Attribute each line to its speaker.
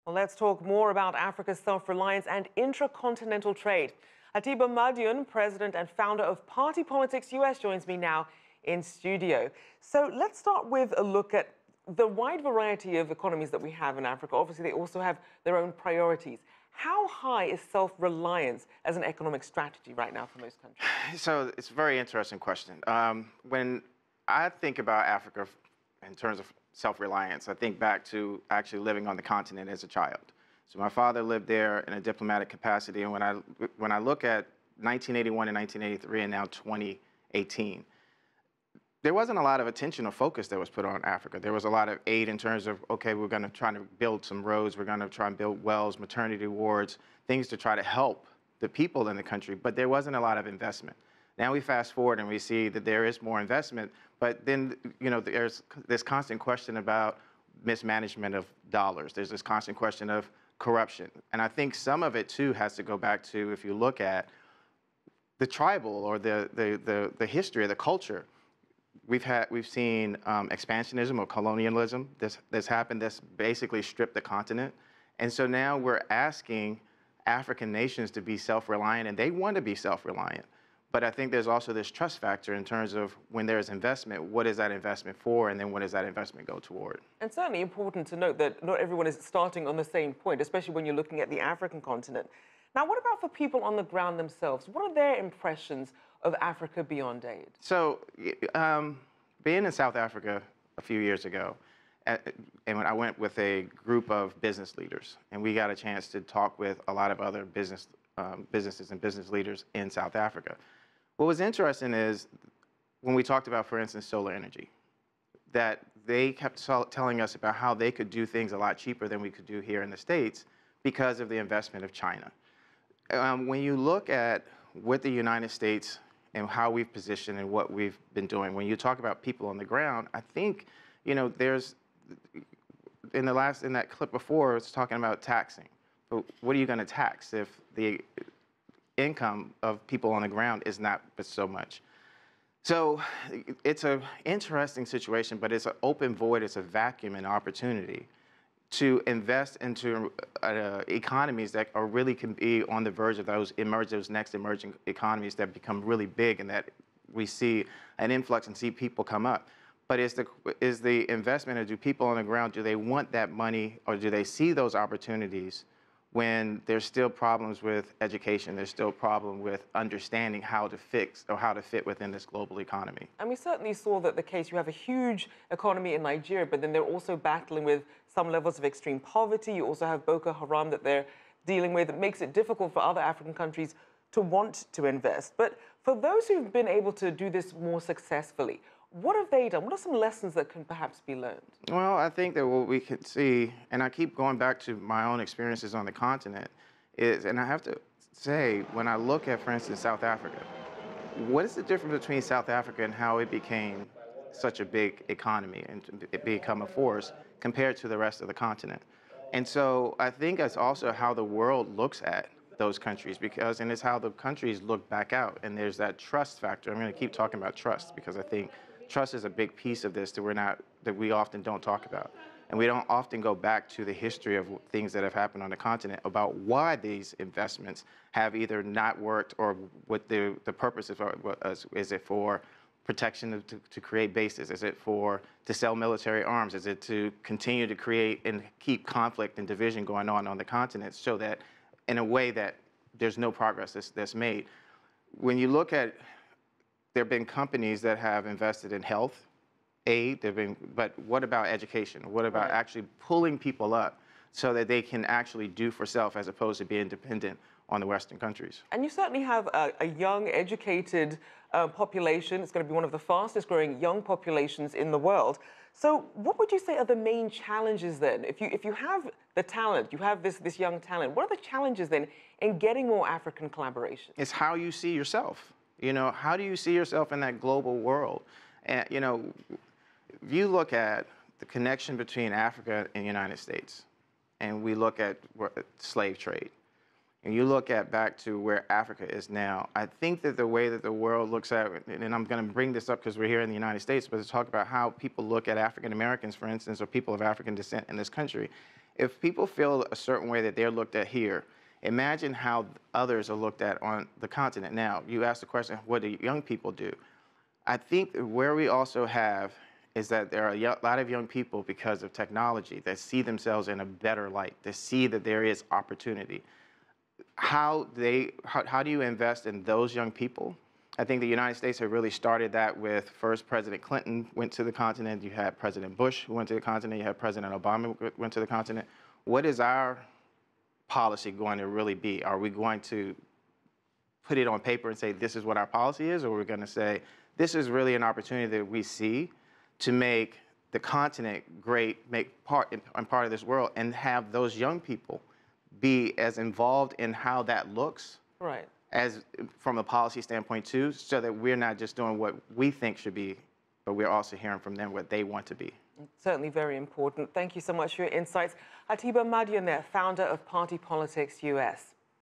Speaker 1: Well, let's talk more about Africa's self-reliance and intra-continental trade. Atiba Madyun, president and founder of Party Politics US, joins me now in studio. So let's start with a look at the wide variety of economies that we have in Africa. Obviously, they also have their own priorities. How high is self-reliance as an economic strategy right now for most countries?
Speaker 2: So it's a very interesting question. When I think about Africa in terms of self-reliance, I think back to actually living on the continent as a child. So my father lived there in a diplomatic capacity, and when I look at 1981 and 1983 and now 2018, there wasn't a lot of attention or focus that was put on Africa. There was a lot of aid in terms of, okay, we're going to try to build some roads, we're going to try and build wells, maternity wards, things to try to help the people in the country, but there wasn't a lot of investment. Now we fast forward and we see that there is more investment, but then, there's this constant question about mismanagement of dollars. There's this constant question of corruption. And I think some of it too has to go back to, if you look at the tribal or the history of the culture. We've seen expansionism or colonialism that's happened that's basically stripped the continent. And so now we're asking African nations to be self-reliant, and they want to be self-reliant. But I think there's also this trust factor in terms of when there's investment, what is that investment for, and then what does that investment go toward?
Speaker 1: And certainly important to note that not everyone is starting on the same point, especially when you're looking at the African continent. Now, what about for people on the ground themselves? What are their impressions of Africa beyond aid?
Speaker 2: So, being in South Africa a few years ago, and when I went with a group of business leaders, and we got a chance to talk with a lot of other businesses and business leaders in South Africa. What was interesting is when we talked about, for instance, solar energy, that they kept telling us about how they could do things a lot cheaper than we could do here in the States because of the investment of China. When you look at what the United States and how we've positioned and what we've been doing, when you talk about people on the ground, I think, there's, in that clip before, it's talking about taxing. But what are you going to tax if the income of people on the ground is not but so much? So it's an interesting situation, but it's an open void, it's a vacuum and opportunity to invest into economies that are really can be on the verge of those next emerging economies that become really big and that we see an influx and see people come up. But is the investment, or do people on the ground, do they want that money, or do they see those opportunities when there's still problems with education, there's still a problem with understanding how to fix or how to fit within this global economy?
Speaker 1: And we certainly saw that the case. You have a huge economy in Nigeria, but then they're also battling with some levels of extreme poverty. You also have Boko Haram that they're dealing with. It makes it difficult for other African countries to want to invest. But for those who've been able to do this more successfully, what have they done? What are some lessons that can perhaps be learned?
Speaker 2: Well, I think that what we can see, and I keep going back to my own experiences on the continent, is, and I have to say, when I look at, for instance, South Africa, what is the difference between South Africa and how it became such a big economy and it become a force compared to the rest of the continent? And so I think that's also how the world looks at those countries, and it's how the countries look back out. And there's that trust factor. I'm going to keep talking about trust because I think trust is a big piece of this that we often don't talk about. And we don't often go back to the history of things that have happened on the continent about why these investments have either not worked or what the purpose is it for protection to create bases? Is it to sell military arms? Is it to continue to create and keep conflict and division going on the continent so that in a way that there's no progress that's made? When you look at, there have been companies that have invested in health, aid, but what about education? What about actually pulling people up so that they can actually do for self as opposed to being dependent on the Western countries?
Speaker 1: And you certainly have a young, educated population. It's going to be one of the fastest growing young populations in the world. So what would you say are the main challenges then? If you have the talent, you have this young talent, what are the challenges then in getting more African collaboration?
Speaker 2: It's how you see yourself. How do you see yourself in that global world? And, if you look at the connection between Africa and the United States, and we look at slave trade, and you look at back to where Africa is now, I think that the way that the world looks at, and I'm going to bring this up because we're here in the United States, but to talk about how people look at African Americans, for instance, or people of African descent in this country, If people feel a certain way that they're looked at here, imagine how others are looked at on the continent. Now, you asked the question, what do young people do? I think where we also have is that there are a lot of young people, because of technology, that see themselves in a better light, that see that there is opportunity. How do you invest in those young people? I think the United States have really started that with first President Clinton went to the continent. You had President Bush who went to the continent. You had President Obama who went to the continent. What is our policy going to really be? Are we going to put it on paper and say this is what our policy is, or are we going to say this is really an opportunity that we see to make the continent great, make part of this world, and have those young people be as involved in how that looks,
Speaker 1: right,
Speaker 2: as from a policy standpoint too, so that we're not just doing what we think should be, but we're also hearing from them what they want to be.
Speaker 1: Certainly very important. Thank you so much for your insights. Atiba Madyun there, founder of Party Politics US.